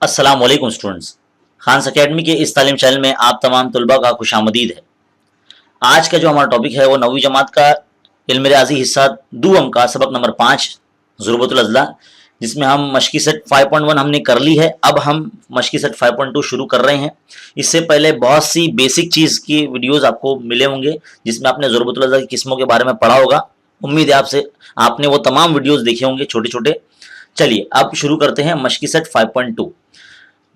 अस्सलाम वालेकुम students. Khans academy के इस तालीम चैनल में आप तमाम तलबा का खुशामदीद है। आज का जो हमारा टॉपिक है वो 9वीं जमात का इल्म रियाज़ी हिस्सा दूम का सबक नंबर 5 ज़ुरबतुल अज़ला, जिसमें हम मशकी सेट 5.1 हमने कर ली है। अब हम मशकी सेट 5.2 शुरू कर रहे हैं। इससे पहले बहुत सी बेसिक चीज़ की वीडियोज़ आपको मिले होंगे जिसमें आपने ज़ुरबतुल अज़ला की किस्मों के बारे में पढ़ा होगा। उम्मीद है आपने वो तमाम वीडियोज़ देखे होंगे छोटे छोटे। चलिए अब शुरू करते हैं मशकी सेट 5.2।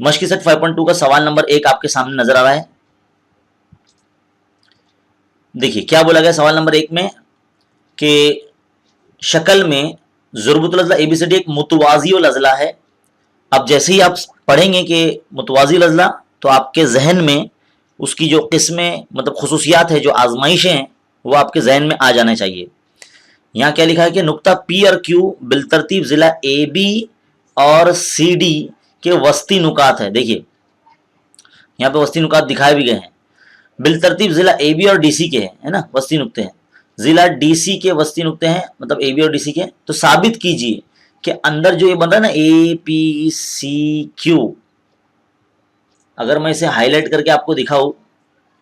मशकी सेट 5.2 का सवाल नंबर 1 आपके सामने नजर आ रहा है। देखिए क्या बोला गया सवाल नंबर 1 में कि शक्ल में ज़ुरबतुल अज़ला एबीसीडी एक मुतवाज़िउल अज़ला है। अब जैसे ही आप पढ़ेंगे कि मुतवाज़िउल अज़ला तो आपके जहन में उसकी जो किस्में मतलब खुसूसियात है, जो आजमाइशें हैं, वो आपके जहन में आ जाना चाहिए। यहाँ क्या लिखा है कि नुक्ता पी और क्यू बिलतरतीब ज़िला ए बी और सी डी के वस्ती नुकात है। देखिए यहाँ पे वस्ती नुकात दिखाए भी गए हैं। बिलतरतीब जिला ए बी और डी सी के हैं, है ना, वस्ती नुक्ते हैं। जिला डी सी के वस्ती नुक्ते हैं, मतलब ए बी और डी सी के। तो साबित कीजिए कि अंदर जो ये बन रहा है ना ए पी सी क्यू, अगर मैं इसे हाईलाइट करके आपको दिखाऊं,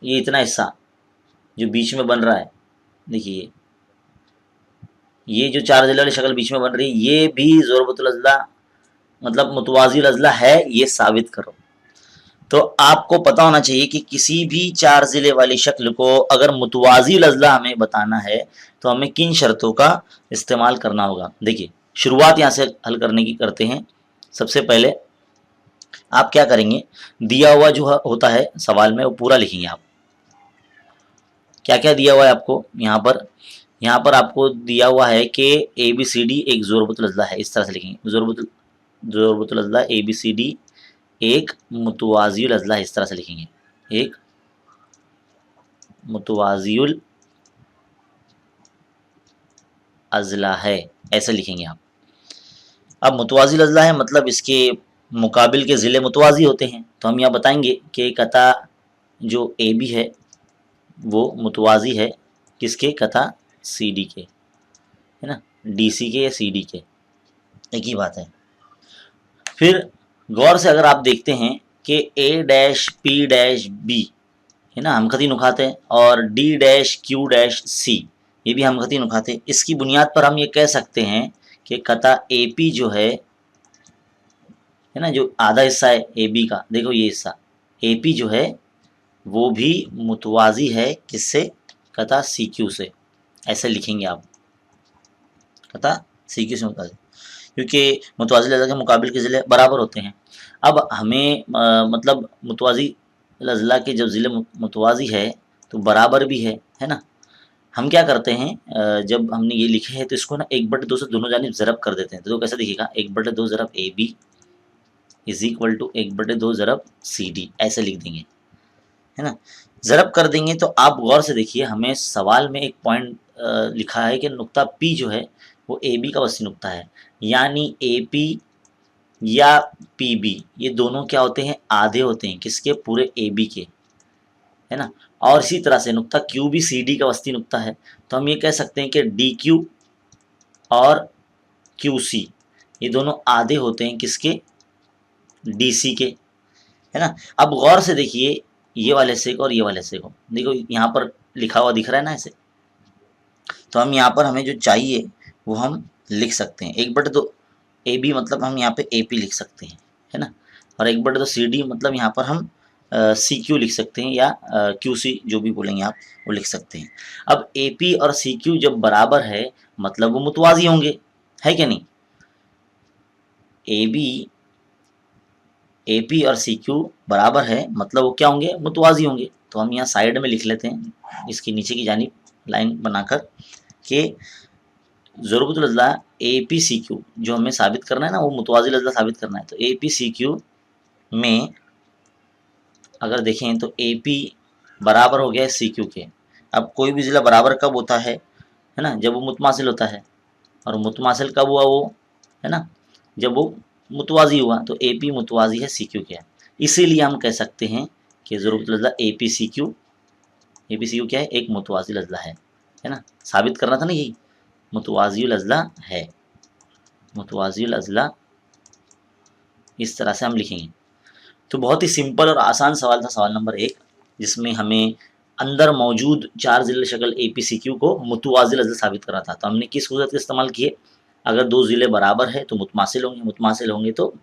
ये इतना हिस्सा जो बीच में बन रहा है, देखिए ये जो चार जिले वाली शक्ल बीच में बन रही है, ये भी ज़ुरबतुल अज़ला मतलब मुतवाज़िउल अज़ला है, ये साबित करो। तो आपको पता होना चाहिए कि किसी भी चार ज़िले वाली शक्ल को अगर मुतवाज़िउल अज़ला हमें बताना है तो हमें किन शर्तों का इस्तेमाल करना होगा। देखिए शुरुआत यहाँ से हल करने की करते हैं। सबसे पहले आप क्या करेंगे, दिया हुआ जो होता है सवाल में वो पूरा लिखेंगे। आप क्या क्या दिया हुआ है आपको यहाँ पर आपको दिया हुआ है कि ए बी सी डी एक ज़ुरबतुल अज़ला है। इस तरह से लिखेंगे, ज़ुरबतुल अज़ला ए बी सी डी एक मुतवाज़िउल अज़ला, इस तरह से लिखेंगे, एक मुतवाज़िउल अज़ला है, ऐसे लिखेंगे आप। अब मुतवाज़िउल अज़ला है मतलब इसके मुकाबिल के ज़िले मुतवाज़ी होते हैं। तो हम यहाँ बताएंगे कि कता जो ए बी है वो मुतवाज़ी है किसके, कता सी डी के, है ना, डी सी के या सी डी के, एक ही बात है। फिर गौर से अगर आप देखते हैं कि ए डैश पी डैश बी, है ना, हमखती नुकात है, और D dash Q dash C, ये भी हमखती नुकात है। इसकी बुनियाद पर हम ये कह सकते हैं कि कता ए पी जो है ना, जो आधा हिस्सा है ए बी का, देखो ये हिस्सा ए पी जो है वो भी मुतवाज़ी है किससे, कता सी क्यू से, ऐसे लिखेंगे आप, कता सी क्यू से मुतवाज़ी, क्योंकि मुतवाज़िल अज़ला के मुकाबिल के ज़िले बराबर होते हैं। अब हमें मतलब मुतवाज़िल अज़ला के जब ज़िले मुतवाज़ी है तो बराबर भी है ना। हम क्या करते हैं, जब हमने ये लिखे हैं तो इसको ना 1/2 से दोनों जानिब ज़रब कर देते हैं। तो कैसा दिखेगा, 1/2 ज़रब A B is equal to 1/2 ज़रब सी डी, ऐसे लिख देंगे, है ना। ज़रब कर देंगे तो आप गौर से देखिए, हमें सवाल में एक पॉइंट लिखा है कि नुक्ता पी जो है वो ए बी का वस्ती नुक्ता है, यानी ए पी या पी बी ये दोनों क्या होते हैं, आधे होते हैं किसके, पूरे ए बी के, है ना। और इसी तरह से नुक्ता क्यू भी सी डी का वस्ती नुक्ता है। तो हम ये कह सकते हैं कि डी क्यू और क्यू सी ये दोनों आधे होते हैं किसके, डी सी के, है ना। अब गौर से देखिए ये वाले से और ये वाले से को, देखो यहाँ पर लिखा हुआ दिख रहा है ना ऐसे। तो हम यहाँ पर हमें जो चाहिए वो हम लिख सकते हैं, 1/2 ए बी मतलब हम यहाँ पे ए पी लिख सकते हैं, है ना, और 1/2 सी डी मतलब यहाँ पर हम सी क्यू लिख सकते हैं, या क्यू सी जो भी बोलेंगे आप वो लिख सकते हैं। अब ए पी और सी क्यू जब बराबर है मतलब वो मुतवाज़ी होंगे, है क्या नहीं। ए पी और सी क्यू बराबर है मतलब वो क्या होंगे, मुतवाज़ी होंगे। तो हम यहाँ साइड में लिख लेते हैं, इसके नीचे की जानिब लाइन बनाकर कि ज़ुरबतुल अज़ला ए पी सी क्यू जो हमें साबित करना है ना, वो मुतवाज़िल अज़ला साबित करना है। तो ए पी सी क्यू में अगर देखें तो ए पी बराबर हो गया सी क्यू के। अब कोई भी ज़िला बराबर कब होता है ना, जब वो मुतमासिल होता है, और मुतमासिल कब हुआ वो, है ना, जब वो मुतवाज़ी हुआ। तो ए पी मुतवाज़ी है सी क्यू के, इसीलिए हम कह सकते हैं कि ज़ुरबतुल अज़ला ए पी सी क्यू क्या है, एक मुतवाज़िल अज़ला है ना। साबित करना था ना, यही मुतवाज़िउल अज़ला है, मुतवाज़िउल अज़ला इस तरह से हम लिखेंगे। तो बहुत ही सिंपल और आसान सवाल था सवाल नंबर 1, जिसमें हमें अंदर मौजूद 4 ज़िले शक्ल APCQ को मुतवाज़िल अज़ल साबित करा था। तो हमने किस सूरत का इस्तेमाल किए, अगर 2 ज़िले बराबर है तो मुतमासिल होंगे, मुतमासिल होंगे तो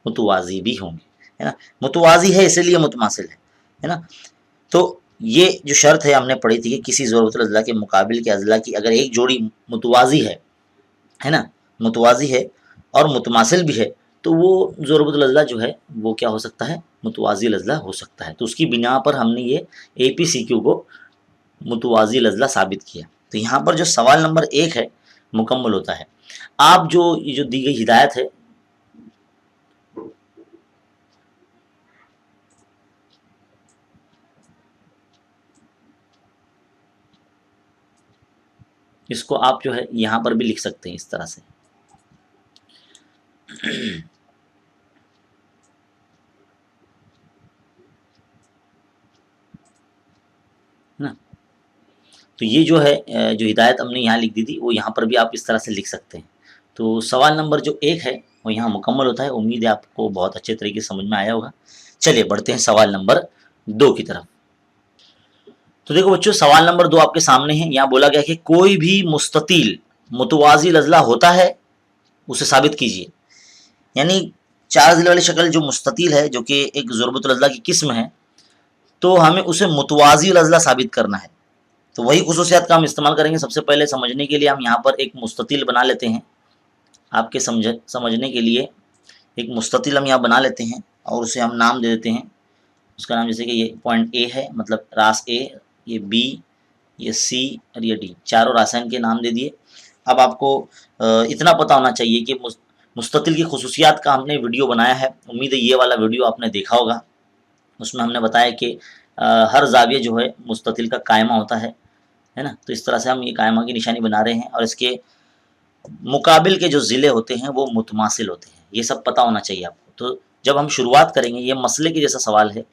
मुतवाज़ी भी होंगे, है ना। मुतवाज़ी है इसीलिए मुतमासिल है ना। तो ये जो शर्त है हमने पढ़ी थी कि किसी ज़रूरतुल अज़ला के मुकाबिल के अज़ला की अगर एक जोड़ी मुतवाज़ी है ना, मुतवाज़ी है और मुतमासिल भी है, तो वो ज़रूरतुल अज़ला जो है वो क्या हो सकता है, मुतवाज़िल अज़ला हो सकता है। तो उसकी बिना पर हमने ये APCQ को मुतवाज़िल अज़ला साबित किया। तो यहाँ पर जो सवाल नंबर 1 है मुकम्मल होता है। आप जो ये जो दी गई हिदायत है, इसको आप जो है यहाँ पर भी लिख सकते हैं इस तरह से। ना, तो ये जो है जो हिदायत हमने यहाँ लिख दी थी वो यहाँ पर भी आप इस तरह से लिख सकते हैं। तो सवाल नंबर जो 1 है वो यहाँ मुकम्मल होता है। उम्मीद है आपको बहुत अच्छे तरीके से समझ में आया होगा। चलिए बढ़ते हैं सवाल नंबर 2 की तरफ। तो देखो बच्चों, सवाल नंबर 2 आपके सामने है। यहाँ बोला गया कि कोई भी मुस्ततील मुतवाज़िल अज़ला होता है, उसे साबित कीजिए। यानी 4 ज़िले वाली शक्ल जो मुस्ततील है, जो कि एक ज़ुरबतुल अज़ला की किस्म है, तो हमें उसे मुतवाज़िल अज़ला साबित करना है। तो वही खुसूसियात का हम इस्तेमाल करेंगे। सबसे पहले समझने के लिए हम यहाँ पर एक मुस्ततील बना लेते हैं। आपके समझने के लिए एक मुस्ततील हम यहाँ बना लेते हैं और उसे हम नाम दे देते हैं। उसका नाम जैसे कि ये पॉइंट A है, मतलब रास A, ये B, ये C और ये D, चारों रासायन के नाम दे दिए। अब आपको इतना पता होना चाहिए कि मुस्ततील की खुसूसियात का हमने वीडियो बनाया है। उम्मीद है ये वाला वीडियो आपने देखा होगा। उसमें हमने बताया कि हर जाविया जो है मुस्ततील का कायमा होता है ना। तो इस तरह से हम ये कायमा की निशानी बना रहे हैं और इसके मुकाबिल के जो ज़िले होते हैं वो मुतमासिल होते हैं। ये सब पता होना चाहिए आपको। तो जब हम शुरुआत करेंगे, ये मसले के जैसा सवाल है,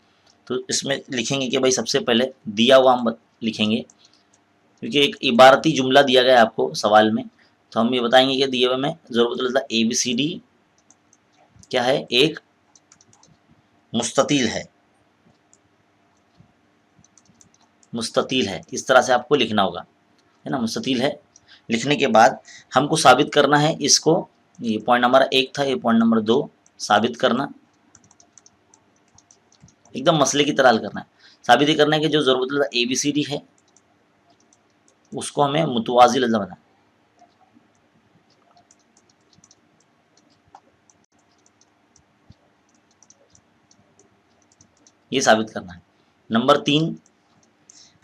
तो इसमें लिखेंगे कि भाई सबसे पहले दिया हुआ हम लिखेंगे, क्योंकि एक इबारती जुमला दिया गया है आपको सवाल में। तो हम ये बताएंगे कि दिए हुए में ज़रूरतुल अज़ला ABCD क्या है, एक मुस्ततील है, मुस्ततील है। इस तरह से आपको लिखना होगा, है ना। मुस्ततील है लिखने के बाद हमको साबित करना है इसको। ये पॉइंट नंबर 1 था, ये पॉइंट नंबर 2 साबित करना, एकदम मसले की तरह हल करना है। साबित ये करना है कि जो ज़रूरतुल अज़ला ABCD है उसको हमें मुतवाज़िल अज़ला बनाना है। ये साबित करना है। नंबर 3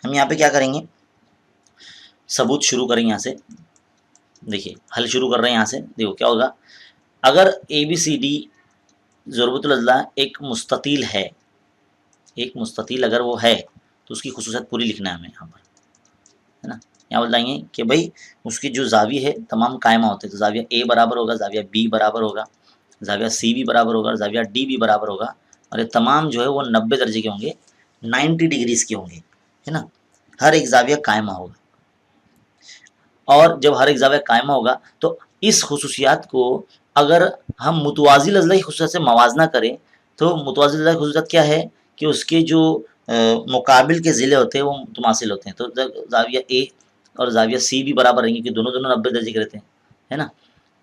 हम यहाँ पे क्या करेंगे, सबूत शुरू करेंगे यहाँ से। देखिए हल शुरू कर रहे हैं यहाँ से। देखो क्या होगा, अगर ABCD ज़रूरतुल अज़ला एक मुस्ततील है, एक मुस्ततील अगर वो है, तो उसकी खुसूसियत पूरी लिखना है हमें यहाँ पर, है ना। यहाँ बताएंगे कि भाई उसकी जो जाविया है तमाम कायमा होते हैं। तो जाविया A बराबर होगा, जाविया B बराबर होगा, जाविया C भी बराबर होगा, जाविया D भी बराबर होगा, और ये तमाम जो है वो 90 दर्जे के होंगे, 90 डिग्रीज़ के होंगे, है ना। हर एक जाविया कायमा होगा, और जब हर एक जाविया कायमा होगा तो इस खुसूसियात को अगर हम मुतवाज़िल अज़ला की खुसूसियत से मवाजना करें, तो मुतवाज़िल अज़ला की खुसूसियत क्या है कि उसके जो मुकाबिल के ज़िले होते हैं वो मुतमासिल होते हैं। तो जाविया A और जाविया C भी बराबर रहेंगे कि दोनों 90 दर्जे के रहते हैं, है ना,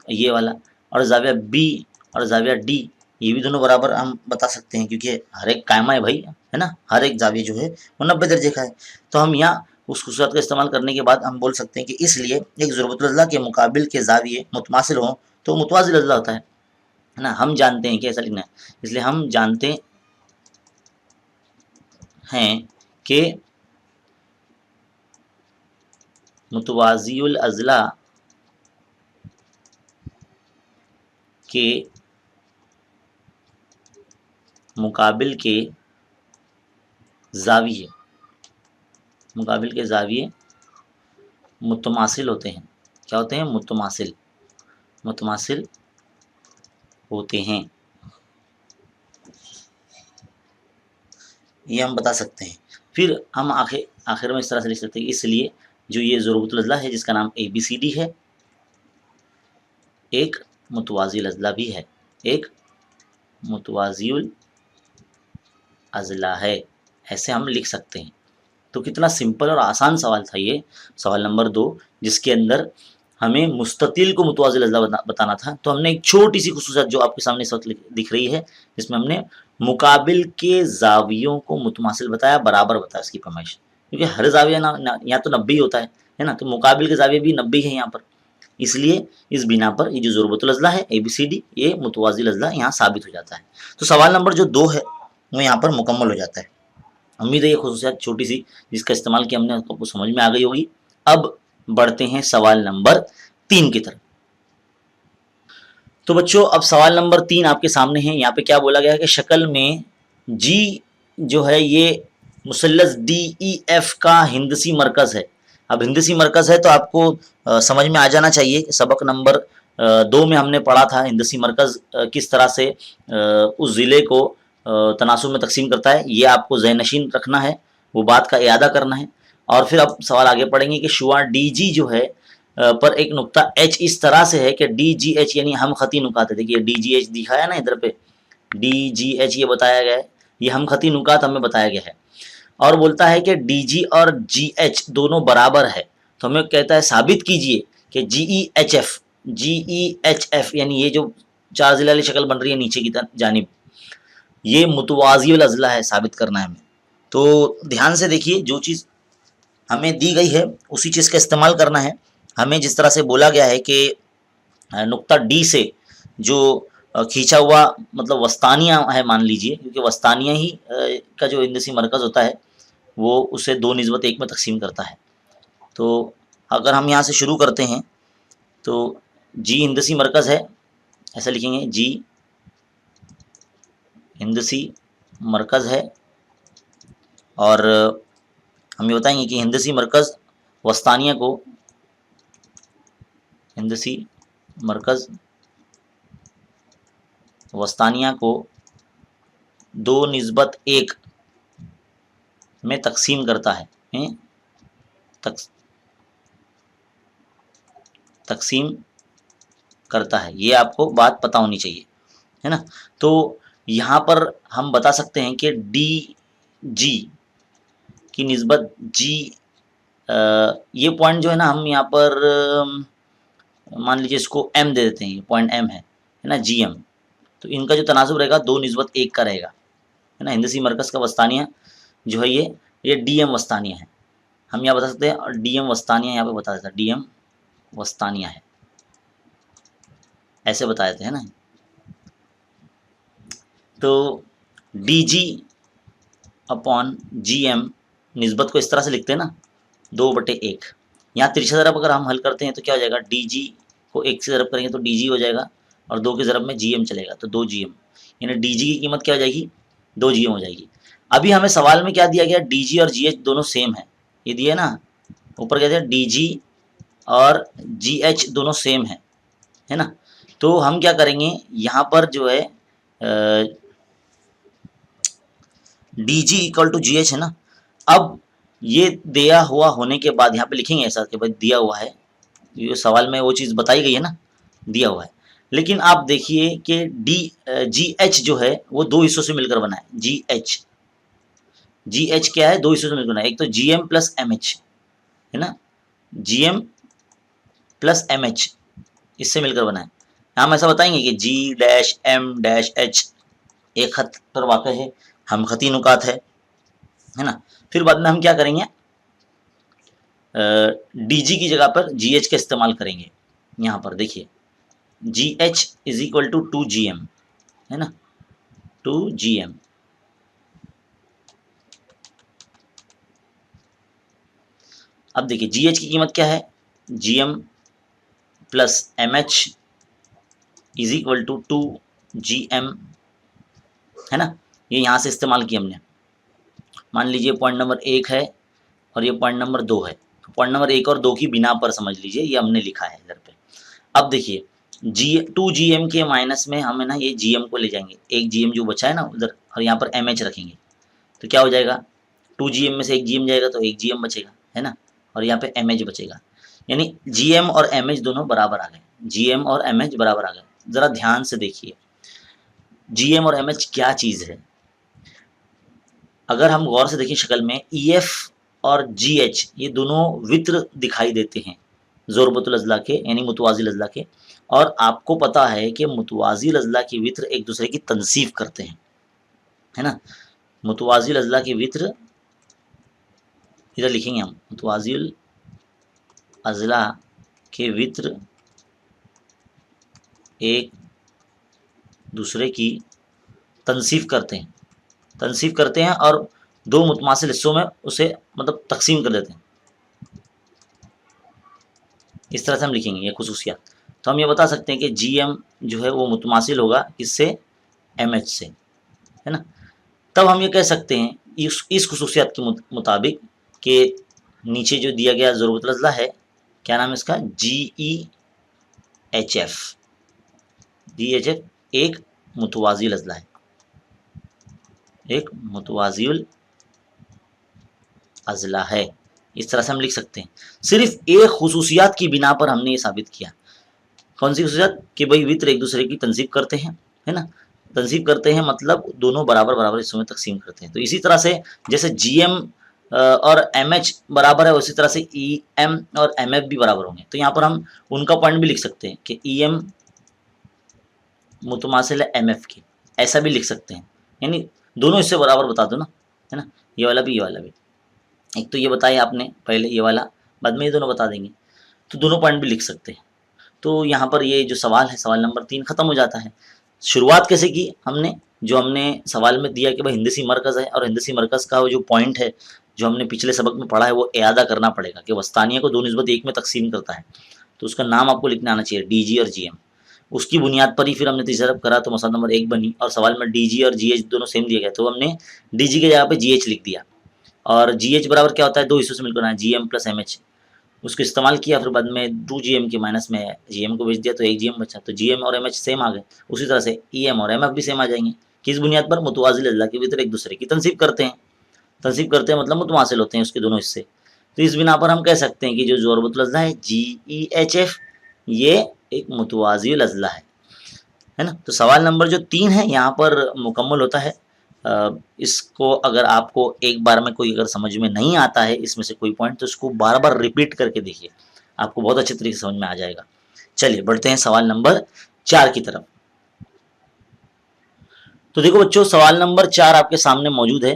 ये वाला। और जाविया B और जाविया D ये भी दोनों बराबर हम बता सकते हैं, क्योंकि हर एक कायमा है भाई, है ना। हर एक जाविया जो है वो 90 दर्जे का है। तो हम यहाँ उस खुसूसियत का इस्तेमाल करने के बाद हम बोल सकते हैं कि इसलिए एक ज़रूरतुल अज़ला के मुकाबिल के जाविये मुतमासिल हों तो मुतवाज़िल अज़ला होता है ना। हम जानते हैं कि ऐसा लिखना है, इसलिए हम जानते हैं कि मुतवाज़िल अज़ला के मुकाबिल के जाविये मुतमासिल होते हैं। क्या होते हैं, मुतमासिल होते हैं। ये हम बता सकते हैं। फिर हम आखिर में इस तरह से लिख सकते हैं, इसलिए जो ये ज़रूरतुल अज़ला है जिसका नाम ABCD है, एक मुतवाज़िल अज़ला भी है, एक मुतवाज़िउल अज़ला है, ऐसे हम लिख सकते हैं। तो कितना सिंपल और आसान सवाल था ये, सवाल नंबर 2, जिसके अंदर हमें मुस्ततिल को मुतवाज़िल अज़ला बताना था। तो हमने एक छोटी सी खुसूसियत जो आपके सामने इस वक्त दिख रही है, जिसमें हमने मुकाबिल के जावियों को मुतमासिल बताया, बराबर बताया इसकी पैमाइश, क्योंकि हर जाविया ना या तो 90 होता है ना, तो मुकाबिल के जाविये भी 90 है यहाँ पर। इसलिए इस बिना पर ये जो ज़ुरबतुल अज़ला है ABCD, ये मुतवाज़िल अज़ला यहाँ साबित हो जाता है। तो सवाल नंबर जो 2 है वो यहाँ पर मुकम्मल हो जाता है। उम्मीद है ये खुसूसियत छोटी सी जिसका इस्तेमाल किया हमने आपको समझ में आ गई होगी। अब बढ़ते हैं सवाल नंबर 3 की तरफ। तो बच्चों अब सवाल नंबर 3 आपके सामने है। यहाँ पे क्या बोला गया है कि शक्ल में जी जो है ये मुसल्लस DEF का हिंदसी मरकज़ है। अब हिंदसी मरकज़ है तो आपको समझ में आ जाना चाहिए कि सबक नंबर 2 में हमने पढ़ा था हिंदसी मरकज़ किस तरह से उस ज़िले को तनासुब में तकसीम करता है। ये आपको ज़हन-नशीन रखना है, वो बात का इयादा करना है। और फिर अब सवाल आगे पढ़ेंगे कि शुआ DG जो है पर एक नुक्ता H इस तरह से है कि DGH यानी हम खती नुकात है। देखिए DGH दिखाया ना इधर पे, DGH ये बताया गया है, ये हम खती नुकात हमें बताया गया है। और बोलता है कि DG और GH दोनों बराबर है। तो हमें कहता है साबित कीजिए कि GEHF यानी ये जो चार ज़िले वाली शक्ल बन रही है नीचे की जानिब, ये मुतवाज़िउल अज़ला है, साबित करना है हमें। तो ध्यान से देखिए, जो चीज़ हमें दी गई है उसी चीज़ का इस्तेमाल करना है। हमें जिस तरह से बोला गया है कि नुक्ता D से जो खींचा हुआ मतलब वस्तानिया है मान लीजिए, क्योंकि वस्तानिया ही का जो हिंदसी मरकज़ होता है वो उसे 2 निस्बत 1 में तकसीम करता है। तो अगर हम यहाँ से शुरू करते हैं तो G हिंदसी मरकज़ है, ऐसा लिखेंगे G हिंदसी मरकज़ है। और हम ये बताएंगे कि हिंदसी मरकज़ वस्तानिया को, हिंदसी मरकज़ वस्तानिया को 2 निस्बत 1 में तकसीम करता है, तकसीम करता है। ये आपको बात पता होनी चाहिए, है ना। तो यहाँ पर हम बता सकते हैं कि DG की निस्बत G, ये पॉइंट जो है ना, हम यहाँ पर मान लीजिए इसको M दे देते हैं, ये पॉइंट M है ना, GM। तो इनका जो तनासुब रहेगा 2 निस्बत 1 का रहेगा, है ना। हिंदसी मरकज़ का वस्तानिया जो है ये DM वस्तानिया है, हम यहाँ बता सकते हैं। और DM वस्तानिया यहाँ पे बता देता है, DM वस्तानिया है, ऐसे बता देते हैं ना। तो DG अपॉन GM निस्बत को इस तरह से लिखते हैं ना, 2/1। यहाँ तिरछा ज़रब अगर हम हल करते हैं तो क्या हो जाएगा, DG को 1 से ज़रब करेंगे तो DG हो जाएगा, और 2 के ज़रब में GM चलेगा तो 2GM, यानी DG की कीमत क्या हो जाएगी, 2GM हो जाएगी। अभी हमें सवाल में क्या दिया गया, DG और GH दोनों सेम है, ये दिया ना ऊपर, क्या दिया, DG और GH दोनों सेम है ना। तो हम क्या करेंगे, यहाँ पर जो है DG इक्वल टू GH है ना। अब ये दिया हुआ होने के बाद यहाँ पे लिखेंगे ऐसा कि भाई दिया हुआ है, ये सवाल में वो चीज़ बताई गई है ना, दिया हुआ है। लेकिन आप देखिए कि GH जो है वो 2 हिस्सों से मिलकर बना है। GH क्या है, 2 हिस्सों से मिलकर बना है। एक तो GM प्लस MH है ना, GM प्लस MH इससे मिलकर बना है। हम ऐसा बताएंगे कि G-M-H एक खत पर वाक़ है, हम खती नुकात है ना। फिर बाद में हम क्या करेंगे, DG की जगह पर GH का इस्तेमाल करेंगे। यहाँ पर देखिए GH is equal to 2GM है ना, 2GM। अब देखिए GH की कीमत क्या है, GM plus MH is equal to 2GM है ना। ये यहाँ से इस्तेमाल किया हमने। मान लीजिए पॉइंट नंबर 1 है और ये पॉइंट नंबर 2 है, तो पॉइंट नंबर 1 और 2 की बिना पर समझ लीजिए ये हमने लिखा है इधर पे। अब देखिए 2GM के माइनस में हम है ना ये GM को ले जाएंगे, एक GM जो बचा है ना उधर, और यहाँ पर MH रखेंगे तो क्या हो जाएगा, 2GM में से एक GM जाएगा तो एक GM बचेगा है ना, और यहाँ पे MH बचेगा। यानी GM और MH दोनों बराबर आ गए, GM और MH बराबर आ गए। ज़रा ध्यान से देखिए, جی ایم اور ایم ایچ کیا چیز ہے. اگر ہم غور سے دیکھیں شکل میں ای ایف اور جی ایچ یہ دونوں وطر دکھائی دیتے ہیں ضربۃ الاضلاع کے یعنی متوازی الاضلاع کے، اور آپ کو پتا ہے کہ متوازی الاضلاع کی وطر ایک دوسرے کی تنصیف کرتے ہیں، ہے نا. متوازی الاضلاع کی وطر ادھر لکھیں گے ہم، متوازی الاضلاع کے وطر ایک دوسرے کی تنصیف کرتے ہیں اور دو متماثل حصوں میں اسے مطلب تقسیم کر دیتے ہیں. اس طرح سے ہم لکھیں گے یہ خصوصیات. تو ہم یہ بتا سکتے ہیں کہ جی ایم جو ہے وہ متماثل ہوگا کس سے، ایم ایچ سے، ہے نا. تب ہم یہ کہہ سکتے ہیں اس خصوصیات کے مطابق کہ نیچے جو دیا گیا ضربۃ الاضلاع ہے کیا نام ہے اس کا، G E H F. G H F ایک متوازی الاضلاع ہے، ایک متوازی الاضلاع ہے. اس طرح سے ہم لکھ سکتے ہیں. صرف ایک خصوصیات کی بنا پر ہم نے یہ ثابت کیا. کون سی خصوصیات؟ کہ بھائی وطر ایک دوسرے کی تنصیب کرتے ہیں، ہے نا. تنصیب کرتے ہیں مطلب دونوں برابر برابر حصوں میں تقسیم کرتے ہیں. تو اسی طرح سے جیسے جی ایم اور ایم ایچ برابر ہے اسی طرح سے ای ایم اور ایم ایف بھی برابر ہوں گے. تو یہاں پر ہم ان کا پوائنٹ بھی لکھ سکتے ہیں کہ ای ایم متماثل ہے ایم ایف کی، ایسا بھی لکھ سکتے ہیں. یعنی دونوں حصے برابر بتا دو نا، ہے نا. یہ والا بھی یہ والا بھی، ایک تو یہ بتایا آپ نے پہلے یہ والا، بعد میں یہ دونوں بتا دیں گے. تو دونوں پوائنٹ بھی لکھ سکتے ہیں. تو یہاں پر یہ جو سوال ہے سوال نمبر 3 ختم ہو جاتا ہے. شروعات کیسے کی ہم نے، جو ہم نے سوال میں دیا کہ بھائی ہندسی مرکز ہے اور ہندسی مرکز کا جو پوائنٹ ہے جو ہم نے پچھلے سبق میں پڑھا ہے وہ اعادہ کرنا پڑے گا کہ وسطانیہ کو 2:1 میں تقسیم کرتا ہے. تو اس کا نام آپ کو لکھنا آنا چاہیے ڈی جی اور جی ایم. اس کی بنیاد پر ہی پھر ہم نے تیسرا کرا تو مسئلہ نمبر 1 بنی، اور سوال میں ڈی جی اور جی ایچ دونوں سیم دیا گیا تو ہم نے ڈی جی کی جگہ پہ جی ایچ لکھ دیا. اور جی ایچ برابر کیا ہوتا ہے، دو حصوں سے مل کر G M plus M H. اس کو استعمال کیا، پھر بعد میں 2 جی ایم کے مائنس میں جی ایم کو بھیج دیا تو 1 جی ایم بچا. تو جی ایم اور ایم ایچ سیم آ گئے. اسی طرح سے ای ایم اور ایم ایف بھی سیم آ جائیں گے. کس بنیاد پر؟ متوازی الاضلاع کے وطر ایک دوسرے کی تنصیب کرتے ہیں مطلب متماثل ہوتے ہیں اس کے دونوں حصے. تو اس بنا پر ہم کہہ سکتے ہیں کہ جو ضربۃ الاضلاع ہے جی ای ایچ ایف یہ ایک متوازی الاضلاع ہے نا. تو سوال نمبر جو 3 ہے یہاں پر مکمل ہوتا ہے. اس کو اگر آپ کو ایک بار میں کوئی اگر سمجھ میں نہیں آتا ہے اس میں سے کوئی پوائنٹ تو اس کو بار بار ریپیٹ کر کے دیکھیے، آپ کو بہت اچھے طریقے سے سمجھ میں آ جائے گا. چلیے بڑھتے ہیں سوال نمبر 4 کی طرف. تو دیکھو بچوں سوال نمبر 4 آپ کے سامنے موجود ہے.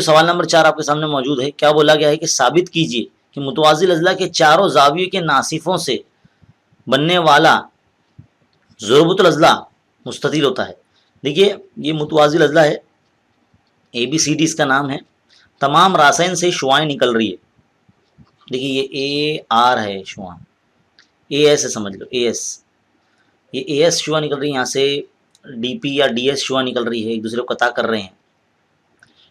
سوال نمبر 4 آپ کے سامنے موجود ہے. کیا بولا گیا ہے کہ ثابت کیجئے کہ متوازی الاضلاع کے چاروں زاویوں کے ناصفوں سے بننے والا ضربۃ الاضلاع مستطیل ہوتا ہے. دیکھیے یہ متوازی الاضلاع ہے، اے بی سی ڈی اس کا نام ہے. تمام راسین سے شعاعیں نکل رہی ہے. دیکھیے یہ اے آر ہے شعاع، اے ایس ہے سمجھ لو، اے ایس، یہ اے ایس شعاع نکل رہی ہے. یہاں سے ڈی پی یا ڈی ایس شعاع نکل رہی ہے، ایک دوسرے کو قطع کر رہے ہیں.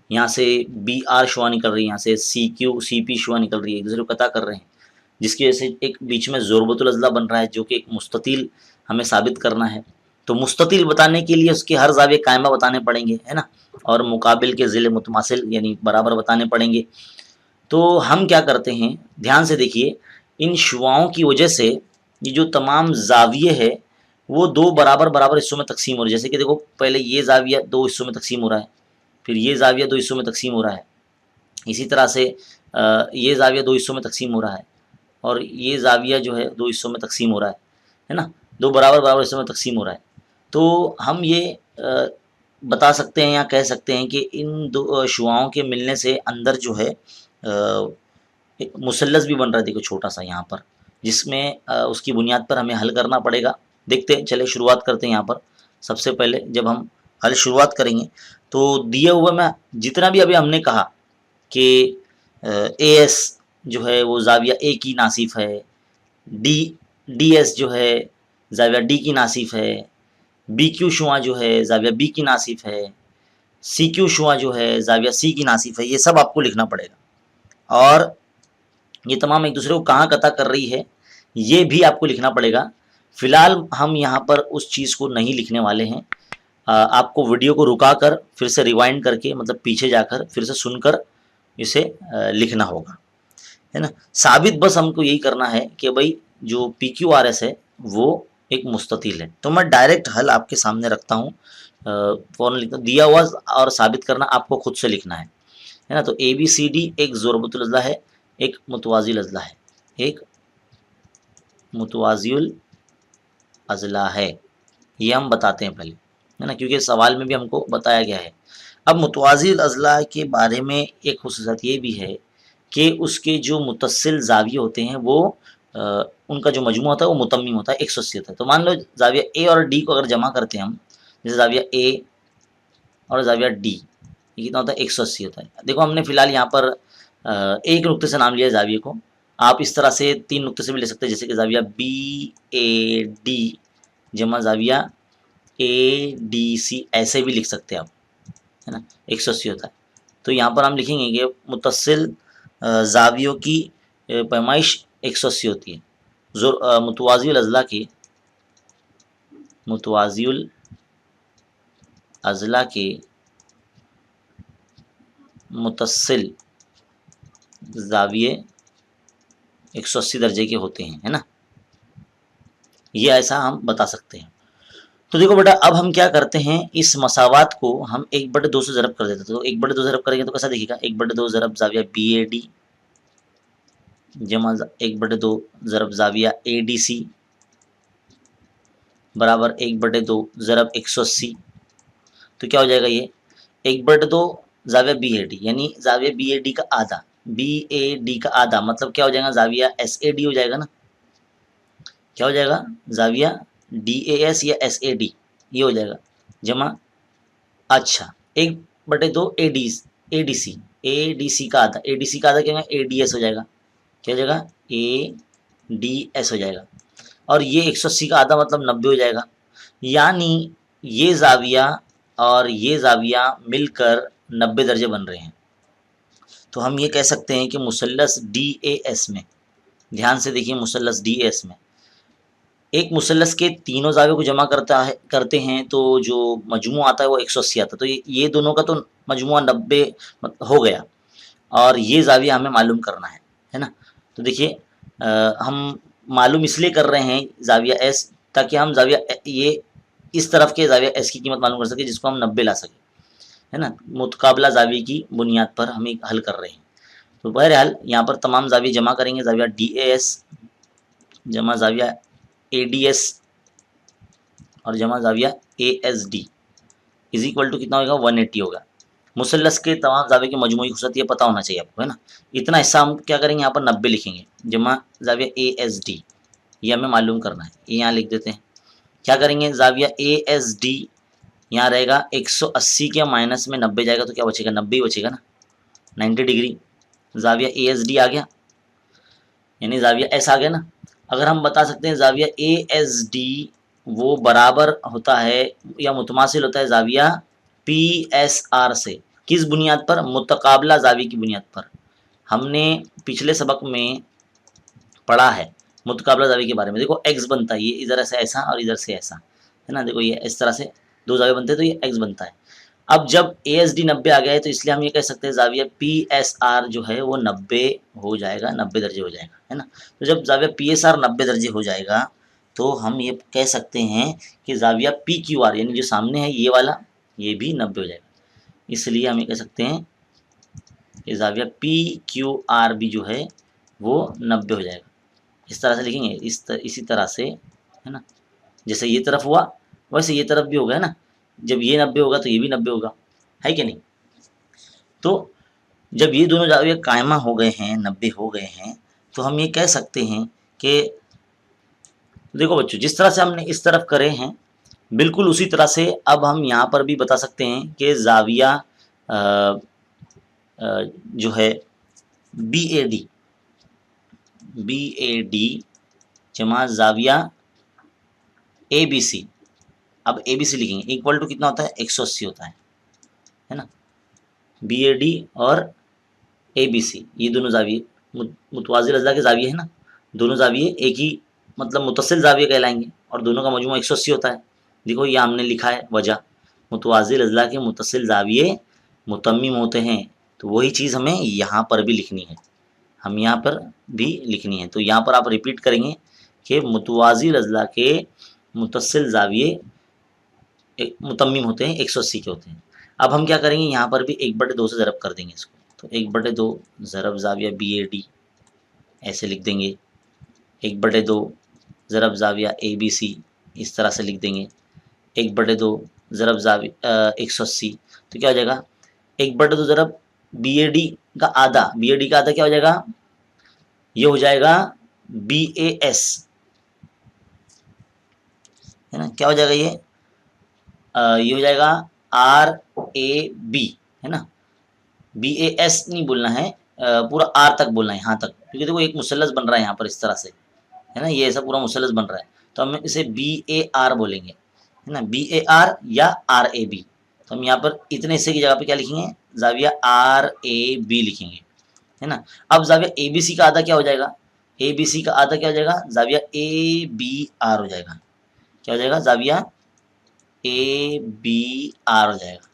یہاں سے بی آر شعاع نکل رہی ہے، یہاں سے سی کیو سی پی شعاع نکل رہی ہے، ایک دوسرے کو قطع کر رہے ہیں، جس کی وجہ سے ایک بیچ میں ضربۃ الاضلاع بن رہا ہے جو کہ ایک مستطیل ہمیں ثابت کرنا ہے. تو مستطیل بتانے کے لیے اس کے ہر زاویے قائمہ بتانے پڑیں گے، ہے نا، اور مقابل کے ضلع متماثل یعنی برابر بتانے پڑیں گے. تو ہم کیا کرتے ہیں، دھیان سے دیکھیے، ان شعاعوں کی وجہ سے یہ جو تمام زاویے ہے وہ دو برابر برابر حصوں میں تقسیم ہو رہے ہیں. جیسے کہ دیکھو پہلے یہ زاویہ 2 حصوں میں تقسیم ہو رہا ہے، پھر یہ زاویہ 2 حصوں میں تقسیم ہو رہا ہے، اسی طرح سے یہ زاویہ 2 حصوں میں تقسیم ہو رہا ہے، اور یہ زاویہ جو ہے 2 حصوں میں تقسیم ہو رہا ہے نا، 2 برابر برابر حصوں میں تقسیم ہو رہا ہے. تو ہم یہ بتا سکتے ہیں یا کہہ سکتے ہیں کہ ان دو شعاعوں کے ملنے سے اندر جو ہے ایک مثلث بھی بن رہا ہے. دیکھو چھوٹا سا یہاں پر، جس میں اس کی بنیاد پر ہمیں حل کرنا پڑے گا. دیکھتے ہیں، چلے شروعات کرتے ہیں. یہاں پر سب سے پہلے جب ہم حل شروعات کریں گے تو دیے ہوئے میں جتنا بھی ابھی ہم نے کہا کہ اے ایس جو ہے وہ زاویہ اے کی ناصف ہے، ڈی ایس جو ہے زاویہ ڈی کی ناصف ہے، بی کیو شعاع جو ہے زاویہ بی کی ناصف ہے، سی کیو شعاع جو ہے زاویہ سی کی ناصف ہے. یہ سب آپ کو لکھنا پڑے گا، اور یہ تمام ایک دوسرے کو کہاں قطع کر رہی ہے یہ بھی آپ کو لکھنا پڑے گا. فی الحال ہم یہاں پر اس چیز کو نہیں لکھنے والے ہیں. آپ کو ویڈیو کو رکا کر پھر سے ریوائنڈ کر کے مطلب پیچھے جا کر پھر سے سن کر اسے لکھنا ہوگا، ہے نا. ثابت بس ہم کو یہی کرنا ہے کہ بھائی جو پی کیو آر ایس ہے وہ एक मुस्ततिल है। तो मैं डायरेक्ट हल आपके सामने रखता हूँ, फौरन लिखता हूँ। दिया हुआ और साबित करना आपको खुद से लिखना है ना। तो ए बी सी डी एक ज़ुरबतुल अज़ला है, एक मुतवाज़िल अज़ला है, एक मुतवाज़िल अज़ला है, ये हम बताते हैं पहले, है ना, क्योंकि सवाल में भी हमको बताया गया है। अब मुतवाज़िल अज़ला के बारे में एक खुसूसियत ये भी है कि उसके जो मुतस्सिल ज़ाविये होते हैं वो उनका जो मजमू होता है वो मुतम्मिम होता है, 180 होता है। तो मान लो ज़ाविया ए और डी को अगर जमा करते हैं हम, जैसे ज़ाविया ए और ज़ाविया डी, ये कितना होता है, 180 होता है। देखो हमने फिलहाल यहाँ पर एक नुक्ते से नाम लिया है ज़ाविये को, आप इस तरह से 3 नुक्ते से भी ले सकते हैं, जैसे कि ज़ाविया बी ए डी जमा ज़ाविया ए डी सी, ऐसे भी लिख सकते हैं आप, है ना, 180 होता है। तो यहाँ पर हम लिखेंगे कि मुतस्सिल ज़ावियों की पैमाइश 180 होती है। मुतवाज़िल अज़ला की, मुतवाज़िल अज़ला के मुतस्सिल ज़ाविये 180 दर्जे के होते हैं, है ना, ये ऐसा हम बता सकते हैं। तो देखो बेटा, अब हम क्या करते हैं, इस मसावात को हम 1/2 से ज़रब कर देते हैं। तो 1/2 ज़रब करेंगे तो कैसा दिखेगा, 1/2 ज़रब ज़ाविया बी ए डी जमा 1/2 ज़रब ज़ाविया ए डी सी बराबर 1/2 ज़रब 180। तो क्या हो जाएगा ये, 1/2 ज़ाविया बी ए डी, यानी ज़ाविया बी ए डी का आधा, बी ए डी का आधा मतलब क्या हो जाएगा, ज़ाविया एस ए डी हो जाएगा ना, क्या हो जाएगा, ज़ाविया डी ए एस या एस ए डी, ये हो जाएगा जमा, अच्छा 1/2 A D C, A D C का आधा, ए डी सी का आधा क्या होगा, ए डी एस हो जाएगा, क्या हो जाएगा, ए डी एस हो जाएगा। और ये 180 का आधा मतलब 90 हो जाएगा, यानी ये ज़ाविया और ये ज़ाविया मिलकर 90 दर्जे बन रहे हैं। तो हम ये कह सकते हैं कि मुसल्लस डी ए एस में, ध्यान से देखिए, मुसल्लस डी ए एस में एक मुसल्लस के तीनों ज़ावियों को जमा करते हैं तो जो मजमू आता है वो 180 आता है। तो ये दोनों का तो मजमुआ 90 हो गया, और ये ज़ाविया हमें मालूम करना है ना। तो देखिए हम मालूम इसलिए कर रहे हैं ज़ाविया एस, ताकि हम ज़ाविया ये इस तरफ के ज़ाविया एस की कीमत मालूम कर सके, जिसको हम 90 ला सके, है ना, मुतकाबला ज़ाविये की बुनियाद पर हम हल कर रहे हैं। तो बहरहाल यहाँ पर तमाम ज़ाविये जमा करेंगे, ज़ाविया डी ए एस जमा ज़ाविया ए डी एस और जमा ज़ाविया A S D is equal to कितना होगा, 180 होगा। मुसल्लस के तमाम ज़ाविये के मजमूई खुसत ये पता होना चाहिए आपको, है ना। इतना हिस्सा हम क्या करेंगे, यहाँ पर 90 लिखेंगे जमा ज़ाविया ए एस डी, ये हमें मालूम करना है, ये यहाँ लिख देते हैं। क्या करेंगे, ज़ाविया ए एस डी यहाँ रहेगा 180 के माइनस में 90 जाएगा तो क्या बचेगा, 90 बचेगा ना, 90 डिग्री। ज़ाविया ए एस डी आ गया, यानी ज़ाविया एस आ गया ना। अगर हम बता सकते हैं ज़ाविया ए एस डी वो बराबर होता है या मुतमासिल होता है ज़ाविया पी एस आर से, किस बुनियाद पर, मुतकाबला ज़ाविये की बुनियाद पर। हमने पिछले सबक में पढ़ा है मुतकाबला ज़ाविये के बारे में। देखो एक्स बनता है, ये इधर से ऐसा और इधर से ऐसा, है ना, देखो ये इस तरह से दो ज़ाविये बनते हैं तो ये एक्स बनता है। अब जब ए एस डी 90 आ गया है तो इसलिए हम ये कह सकते हैं ज़ाविया पी एस आर जो है वो 90 हो जाएगा, 90 दर्जे हो जाएगा, है ना। तो जब ज़ाविया पी एस आर 90 दर्जे हो जाएगा तो हम ये कह सकते हैं कि ज़ाविया पी क्यू आर, यानी जो सामने है ये वाला, ये भी 90 हो जाएगा। इसलिए हम ये कह सकते हैं कि ज़ाविया पी क्यू आर भी जो है वो 90 हो जाएगा। इस तरह से लिखेंगे, इसी तरह से, है ना, जैसे ये तरफ हुआ वैसे ये तरफ भी होगा, है ना। जब ये 90 होगा तो ये भी 90 होगा, है कि नहीं। तो जब ये दोनों ज़ाविया कायमा हो गए हैं, 90 हो गए हैं, तो हम ये कह सकते हैं कि देखो बच्चों, जिस तरह से हमने इस तरफ करे हैं बिल्कुल उसी तरह से अब हम यहाँ पर भी बता सकते हैं कि ज़ाविया जो है बी ए डी जमा ज़ाविया ए बी सी, अब ए बी सी लिखेंगे, इक्वल टू कितना होता है, 180 होता है ना। बी ए डी और ए बी सी ये दोनों ज़ाविये मुतवाज़िल अज़ला के ज़ाविये है ना, दोनों ज़ाविये एक ही मतलब मुतसिल ज़ाविये कहलाएंगे और दोनों का मजमू 180 होता है। देखो ये हमने लिखा है वजह, मुतवाज़िल अज़ला के मुतसिल ज़ाविये मुतम्मिम होते हैं, तो वही चीज़ हमें यहाँ पर भी लिखनी है, हम यहाँ पर भी लिखनी है। तो यहाँ पर आप रिपीट करेंगे कि मुतवाज़िल अज़ला के मुतस्सिल जाविये मुतम्मिम होते हैं 180 के होते हैं। अब हम क्या करेंगे, यहाँ पर भी 1/2 से ज़रब कर देंगे इसको, तो 1/2 ज़रब जाविया BAD ऐसे लिख देंगे, 1/2 ज़रब जाविया ABC इस तरह से लिख देंगे, 1/2 ज़रब जाविया 180, तो क्या हो जाएगा 1/2 ज़रब BAD का आधा, BAD का आधा क्या हो जाएगा, ये हो जाएगा BAS, है ना, क्या हो जाएगा ये हो जाएगा RAB, है ना, BAS नहीं बोलना है, पूरा R तक बोलना है, यहाँ तक, क्योंकि देखो एक मुसल्लस बन रहा है यहाँ पर इस तरह से, है ना, ये ऐसा पूरा मुसल्लस बन रहा है, तो हम इसे BAR बोलेंगे, है ना, BAR या RAB। तो हम यहाँ पर इतने हिस्से की जगह पे क्या लिखेंगे, जाविया RAB लिखेंगे, है ना। अब जाविया ABC का आधा क्या हो जाएगा, ABC का आधा क्या हो जाएगा, जाविया ABR हो जाएगा, क्या हो जाएगा, जाविया ABR हो जाएगा।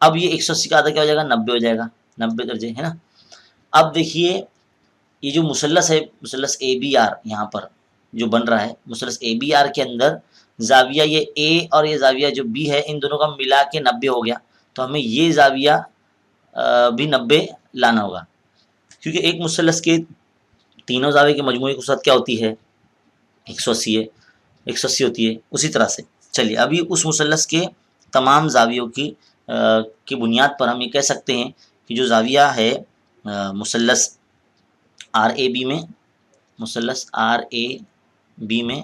अब ये 180 का आधा क्या हो जाएगा, 90 हो जाएगा, 90 दर्जे, है ना। अब देखिए ये जो मुसल्लस है, मुसल्लस ABR यहाँ पर जो बन रहा है, मुसल्लस ABR के अंदर जाविया ये A और ये जाविया जो B है, इन दोनों का मिला के 90 हो गया, तो हमें ये जाविया भी 90 लाना होगा, क्योंकि एक मुसल्लस के तीनों जाविये के मजमूए की औसत क्या होती है, 180 है, 180 होती है। उसी तरह से चलिए अभी उस मुसल्लस के तमाम जावियों की बुनियाद पर हम ये कह सकते हैं कि जो जाविया है मुसल्लस RAB में, मुसल्लस RAB में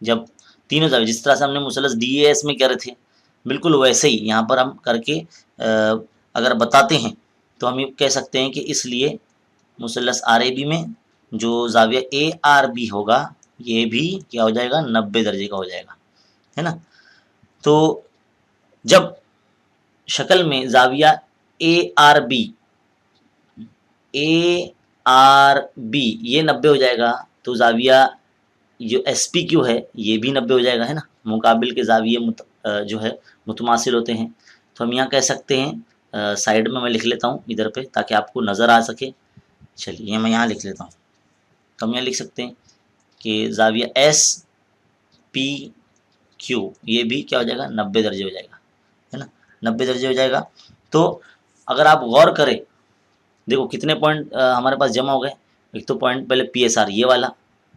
जब तीनों जाविये, जिस तरह से हमने मुसल्लस DAS में कह रहे थे, बिल्कुल वैसे ही यहाँ पर हम करके अगर बताते हैं तो हम ये कह सकते हैं कि इसलिए मुसल्लस RAB में जो जाविया ARB होगा ये भी क्या हो जाएगा, 90 दर्जे का हो जाएगा, है ना। तो जब शक्ल में जाविया ARB ये 90 हो जाएगा, तो जाविया जो SPQ है ये भी 90 हो जाएगा, है ना, मुकाबिल के जाविये जो है मुतमासिल होते हैं। तो हम यहाँ कह सकते हैं, साइड में मैं लिख लेता हूँ इधर पे ताकि आपको नज़र आ सके। चलिए मैं यहाँ लिख लेता हूँ, तो हम यहाँ लिख सकते हैं कि जाविया SPQ ये भी क्या हो जाएगा, 90 दर्जे हो जाएगा, है ना, 90 दर्जे हो जाएगा। तो अगर आप गौर करें, देखो कितने पॉइंट हमारे पास जमा हो गए, एक तो पॉइंट पहले PSR ये वाला,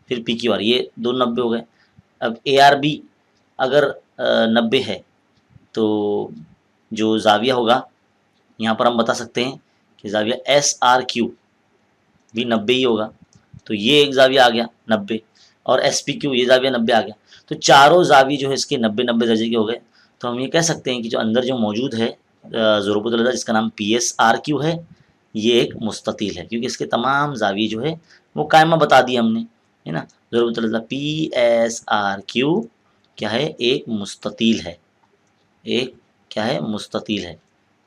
फिर PQR, ये दो 90 हो गए। अब ARB अगर 90 है तो जो जाविया होगा यहाँ पर हम बता सकते हैं कि जाविया SRQ भी 90 ही होगा, तो ये एक जाविया आ गया 90, और SPQ ये जाविया 90 आ गया, तो चारों जाविये जो है इसके 90-90 दर्जे के हो गए। तो हम ये कह सकते हैं कि जो अंदर जो मौजूद है ज़ुरबतुल अज़ला जिसका नाम PSRQ है, ये एक मुस्ततील है, क्योंकि इसके तमाम जाविये जो है वो कायमा बता दिए हमने, है ना। ज़ुरबतुल अज़ला PSRQ क्या है, एक मुस्ततील है, एक क्या है, मुस्ततील है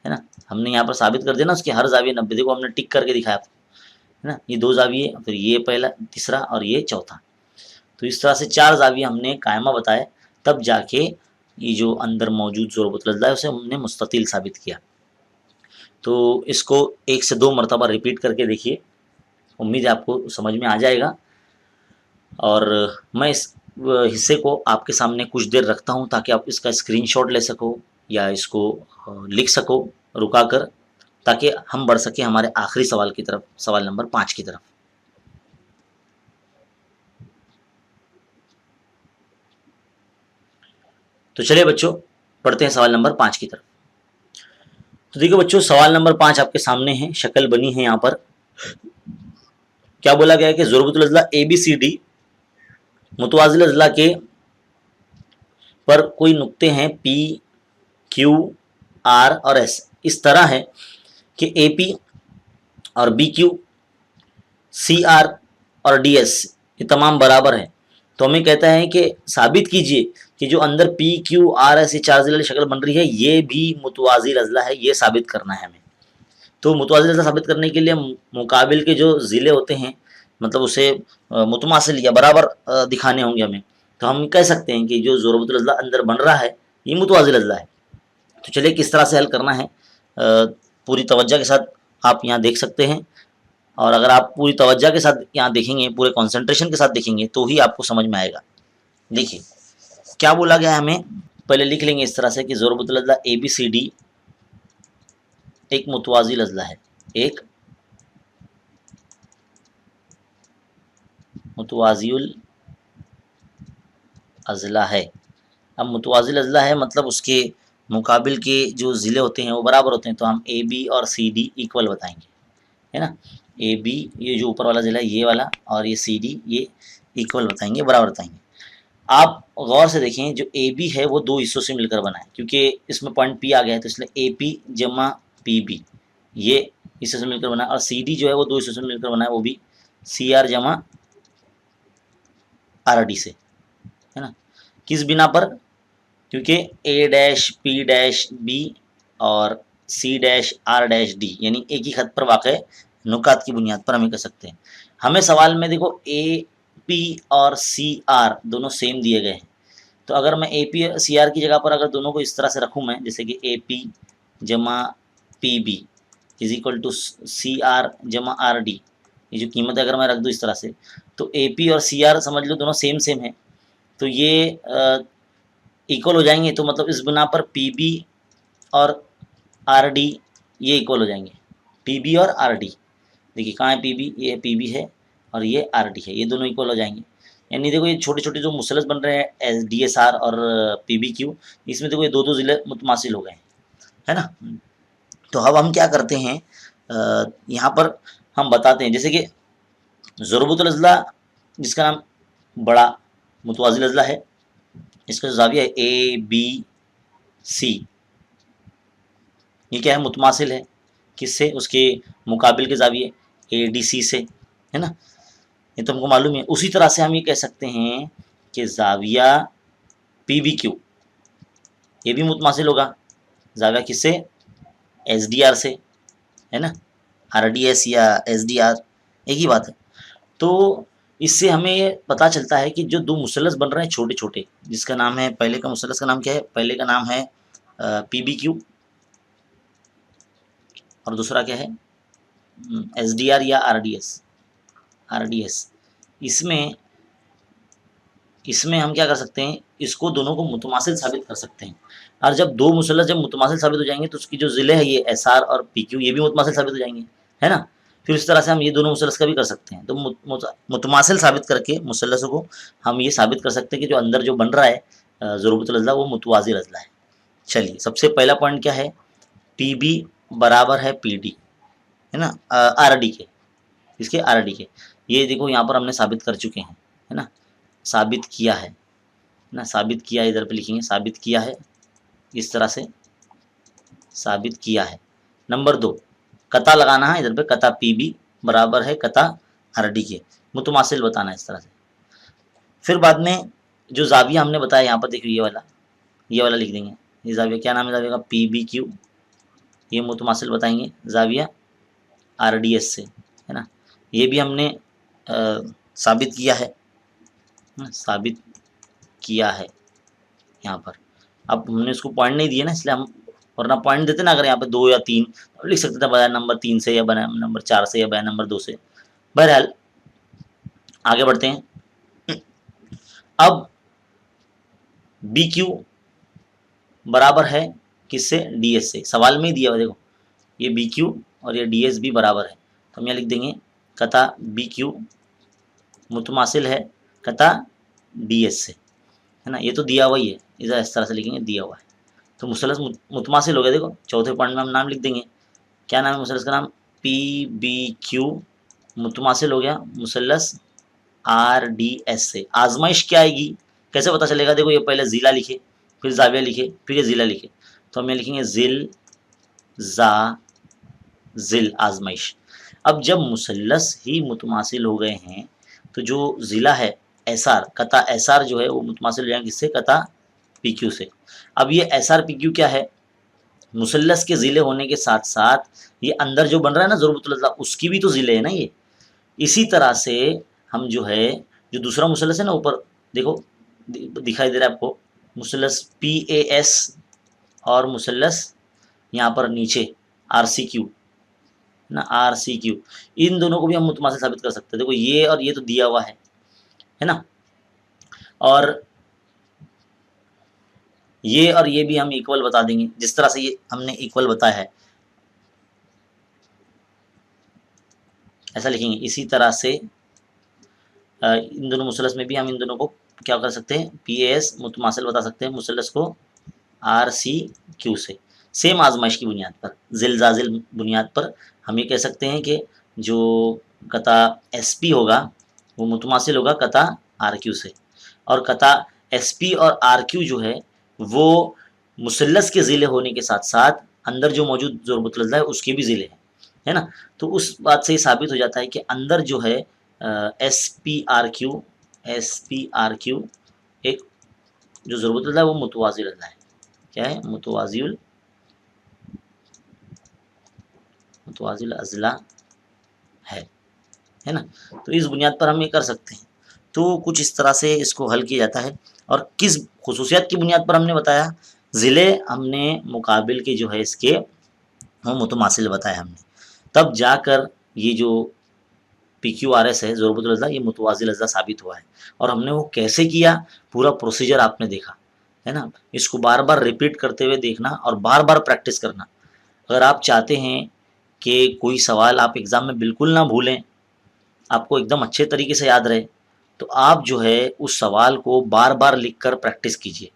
ना। हमने यहाँ पर साबित कर दिया ना उसके हर जाविये 90, देखो हमने टिक करके दिखाया, है ना, ये दो जाविये, फिर ये पहला, तीसरा और ये चौथा। तो इस तरह से 4 जाविये हमने कायमा बताए, तब जाके ये जो अंदर मौजूद ज़ुरबतुल अज़ला है उसे हमने मुस्ततील साबित किया। तो इसको 1 से 2 मरतबा रिपीट करके देखिए, उम्मीद है आपको समझ में आ जाएगा। और मैं इस हिस्से को आपके सामने कुछ देर रखता हूँ ताकि आप इसका स्क्रीनशॉट ले सको या इसको लिख सको रुका कर, ताकि हम बढ़ सके हमारे आखिरी सवाल की तरफ, सवाल नंबर 5 की तरफ। तो चलिए बच्चों पढ़ते हैं सवाल नंबर 5 की तरफ। तो देखो बच्चों सवाल नंबर 5 आपके सामने है, शक्ल बनी है यहाँ पर। क्या बोला गया है कि ज़ुरबतुल अज़ला ABCD मुतवाज़िल अज़ला के पर कोई नुक्ते हैं P, Q, R और S इस तरह है कि AP और BQ, CR और DS ये तमाम बराबर हैं। तो हमें कहता है कि साबित कीजिए कि जो अंदर P, Q, R, S ये 4 ज़िले शक्ल बन रही है ये भी मुतवाज़िल अज़ला है, ये साबित करना है हमें। तो मुतवाज़िल अज़ला साबित करने के लिए मुकाबिल के जो ज़िले होते हैं, मतलब उसे मुतमासिल या बराबर दिखाने होंगे हमें। तो हम कह सकते हैं कि जो ज़ुरबतुल अज़ला अंदर बन रहा है ये मुतवाज़िल अज़ला है। तो चलिए किस तरह से हल करना है, पूरी तवज्जो के साथ आप यहाँ देख सकते हैं, और अगर आप पूरी तवज्जो के साथ यहाँ देखेंगे, पूरे कंसंट्रेशन के साथ देखेंगे तो ही आपको समझ में आएगा। देखिए क्या बोला गया है हमें, पहले लिख लेंगे इस तरह से कि ज़ुरबतुल अज़ला ए बी सी डी एक मुतवाज़िल अज़ला है, एक मुतवाज़िल अज़ला है। अब मुतवाज़िल अज़ला है मतलब उसके मुकाबिल के जो ज़िले होते हैं वो बराबर होते हैं, तो हम ए बी और सी डी इक्वल बताएंगे, है ना। ए बी ये जो ऊपर वाला ज़िला है ये वाला, और ये सी डी ये इक्वल बताएंगे, बराबर बताएंगे। आप गौर से देखें, जो ए बी है वो दो हिस्सों से मिलकर बना है, क्योंकि इसमें पॉइंट पी आ गया है, तो इसलिए ए पी जमा पी बी ये हिस्से से मिलकर बना है, और सी डी जो है वो दो हिस्सों से मिलकर बना है, वो भी सी आर जमा आर डी से, है ना। किस बिना पर, क्योंकि A dash P dash B और C dash R dash D यानी एक ही खत पर वाक़ नुकात की बुनियाद पर हमें कह सकते हैं। हमें सवाल में देखो ए पी और सी आर दोनों सेम दिए गए हैं, तो अगर मैं ए पी और सी आर की जगह पर अगर दोनों को इस तरह से रखूँ मैं, जैसे कि ए पी जमा P B is equal to C R जमा आर डी, ये जो कीमत अगर मैं रख दूँ इस तरह से, तो ए पी और सी आर समझ लो दोनों सेम सेम है, तो ये इक्वल हो जाएंगे, तो मतलब इस बिना पर पी बी और आर डी ये इक्वल हो जाएंगे, पी बी और आर डी। देखिए कहाँ है पी बी, ये पी बी है और ये आर डी है, ये दोनों इक्वल हो जाएंगे। यानी देखो ये छोटे छोटे जो मुसलस बन रहे हैं एस डी एस आर और पी बी क्यू, इसमें देखो ये दो दो ज़िले मुतमासिल हो गए हैं, है ना। तो अब हम क्या करते हैं, यहाँ पर हम बताते हैं, जैसे कि ज़ुरबतुल अज़ला जिसका नाम बड़ा मुतवाज़िल अज़ला है, इसका ज़ाविया है ए बी सी, ये क्या है, मुतमासिल है, किससे, उसके मुकाबिल के ज़ाविये ए डी सी से, है ना, ये तो हमको मालूम है। उसी तरह से हम ये कह सकते हैं कि ज़ाविया पी बी क्यू ये भी मुतमासिल होगा, ज़ाविया किससे, एस डी आर से, है ना, आर डी एस या एस डी आर एक ही बात है। तो इससे हमें पता चलता है कि जो दो मुसलस बन रहे हैं छोटे छोटे, जिसका नाम है, पहले का मुसलस का नाम क्या है, पहले का नाम है पी बी क्यू और दूसरा क्या है एस डी आर या आर डी एस। इसमें हम क्या कर सकते हैं, इसको दोनों को मुतमासिल साबित कर सकते हैं, और जब दो मुसलस जब मुतमासिल साबित हो जाएंगे तो उसकी जो ज़िले है ये एस आर और पी क्यू ये भी मुतमासिल साबित हो जाएंगे, है ना। फिर इस तरह से हम ये दोनों मुसलस का भी कर सकते हैं। तो मुतमासिल साबित करके मुसलसों को हम ये साबित कर सकते हैं कि जो अंदर जो बन रहा है ज़ुरबतुल अज़ला वो मुतवाज़िल अज़ला है। चलिए सबसे पहला पॉइंट क्या है, पी बी बराबर है पी डी, है ना, आर डी के, इसके आर डी के, ये देखो यहाँ पर हमने साबित कर चुके हैं, है ना, साबित किया है ना, साबित किया इधर पे लिखेंगे, साबित किया है, इस तरह से साबित किया है। नंबर 2 कता लगाना है, इधर पे कता पी बी बराबर है कता आर डी के, मुतमासिल बताना है इस तरह से। फिर बाद में जो ज़ाविया हमने बताया यहाँ पर देखिए ये वाला लिख देंगे, ये ज़ाविया क्या नाम है, ज़ाविया का पी बी क्यू, ये मुतमासिल बताएंगे ज़ाविया आर डी एस से, है ना, ये भी हमने साबित किया है, साबित किया है यहाँ पर। अब हमने उसको पॉइंट नहीं दिए ना, इसलिए हम, वरना पॉइंट देते ना, अगर यहाँ पे 2 या 3 तो लिख सकते थे बजाय नंबर 3 से या बजाय नंबर 4 से या बजाय नंबर 2 से। बहरहाल आगे बढ़ते हैं। अब बी क्यू बराबर है किससे, डी एस से, सवाल में ही दिया हुआ देखो, ये बी क्यू और ये डी एस भी बराबर है, तो हम यहाँ लिख देंगे कता बी क्यू मुतमासिल है कता डी एस से, है ना, ये तो दिया हुआ ही है, इधर इस तरह से लिखेंगे दिया हुआ है, तो मुसलस मुतमासिल हो गया। देखो चौथे पॉइंट में हम नाम लिख देंगे, क्या नाम है मुसलस का नाम, पी बी क्यू मुतमासिल हो गया मुसलस आर डी एस से। आजमाइश क्या आएगी, कैसे पता चलेगा, देखो ये पहले ज़िला लिखे, फिर ज़ाविया लिखे, फिर ये ज़िला लिखे, तो हम ये लिखेंगे ज़िल ज़ा ज़िल आजमाइश। अब जब मुसलस ही मुतमासिल हो गए हैं तो जो ज़िला है एस आर कता एस आर जो है वो मुतमासिल हो जाएंगे किससे, कता पी क्यू से। अब ये एस आर पी क्यू क्या है, मुसलस के ज़िले होने के साथ साथ ये अंदर जो बन रहा है ना ज़ुरबतुल अज़ला उसकी भी तो ज़िले है ना ये। इसी तरह से हम जो है, जो दूसरा मुसलस है ना ऊपर देखो दिखाई दे रहा है आपको, मुसलस पी ए एस और मुसलस यहाँ पर नीचे आर सी क्यू ना, आर सी क्यू, इन दोनों को भी हम मुतमासिल साबित कर सकते हैं। देखो ये और ये तो दिया हुआ है ना, और یہ اور یہ بھی ہم ایکول بتا دیں گے، جس طرح سے یہ ہم نے ایکول بتایا ہے ایسا لکھیں گے. اسی طرح سے ان دونوں مثلث میں بھی ہم ان دونوں کو کیا کر سکتے ہیں، پی اے ایس متماثل بتا سکتے ہیں مثلث کو آر سی کیو سے. سیم آزمائش کی بنیاد پر، زلزازل بنیاد پر ہم یہ کہہ سکتے ہیں کہ جو قطع ایس پی ہوگا وہ متماثل ہوگا قطع آر کیو سے، اور قطع ایس پی اور آر کیو جو ہے وہ مثلث کے ضلع ہونے کے ساتھ ساتھ اندر جو موجود ضرب الضلع ہے اس کے بھی ضلع ہے نا. تو اس بات سے یہ ثابت ہو جاتا ہے کہ اندر جو ہے ایس پی آر کیو ایک جو ضرب الضلع ہے وہ متوازی الاضلاع ہے. کیا ہے؟ متوازی الاضلاع ہے نا. تو اس بنیاد پر ہم یہ کر سکتے ہیں. تو کچھ اس طرح سے اس کو حل کیا جاتا ہے. اور کس خصوصیات کی بنیاد پر ہم نے بتایا، ضلع ہم نے مقابل کے جو ہے اس کے وہ متماثل بتایا ہم نے، تب جا کر یہ جو پی کیو آر ایس ہے ضرب الاضلاع یہ متوازی الاضلاع ثابت ہوا ہے. اور ہم نے وہ کیسے کیا، پورا پروسیجر آپ نے دیکھا ہے نا. اس کو بار بار ریپیٹ کرتے ہوئے دیکھنا اور بار بار پریکٹس کرنا. اگر آپ چاہتے ہیں کہ کوئی سوال آپ ایگزام میں بالکل نہ بھولیں، آپ کو ایک دم اچھے طریقے سے یاد رہے، تو آپ جو ہے اس سوال کو بار بار لکھ کر پریکٹس کیجئے.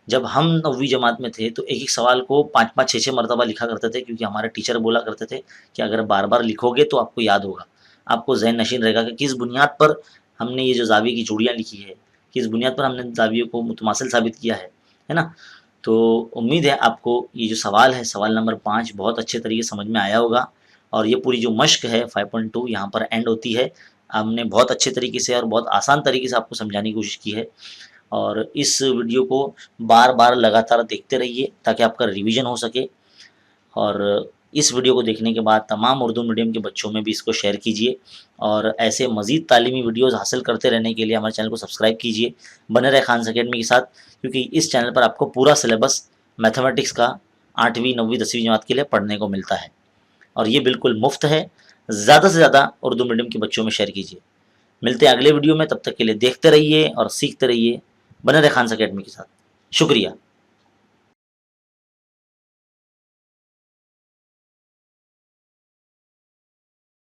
جب ہم 9ویں جماعت میں تھے تو ایک ایک سوال کو 5 6 مرتبہ لکھا کرتے تھے، کیونکہ ہمارے ٹیچر بولا کرتے تھے کہ اگر بار بار لکھو گے تو آپ کو یاد ہوگا، آپ کو ذہن نشین رہے گا کہ کس بنیاد پر ہم نے یہ جو زاویے کی جوڑیاں لکھی ہے، کس بنیاد پر ہم نے زاویوں کو متماثل ثابت کیا ہے نا. تو امید ہے آپ کو یہ جو سوال ہے، سوال نمبر 5 بہت اچھے طریقے سمجھ میں آیا ہوگا. اور یہ پوری جو مشق ہے 5.2 یہاں پر اینڈ ہوتی ہے. ہم نے بہت اچھے طریقے سے اور بہت آسان طریقے سے آپ کو سمجھانے کی کوشش کی ہے. اور اس ویڈیو کو بار بار لگاتار دیکھتے رہیے تاکہ آپ کا ریویژن ہو سکے. اور اس ویڈیو کو دیکھنے کے بعد تمام اردو میڈیم کے بچوں میں بھی اس کو شیئر کیجیے. اور ایسے مزید تعلیمی ویڈیوز حاصل کرتے رہنے کے لیے ہمارے چینل کو سبسکرائب کیجیے. بنے رہے خانز اکیڈمی کے ساتھ، کیونکہ اس چینل پر آپ کو پورا سلیبس میتھمیٹکس کا 8ویں 9ویں 10ویں جماعت کے لیے پڑھنے کو ملتا ہے، اور یہ بالکل مفت ہے. زیادہ سے زیادہ اردو میڈیم کے بچوں میں شیئر کیجیے. ملتے ہیں اگلے ویڈیو میں، تب تک کے لیے دیکھتے رہیے اور سیکھتے رہیے. بنے رہے خانز اکیڈمی کے ساتھ. شکریہ.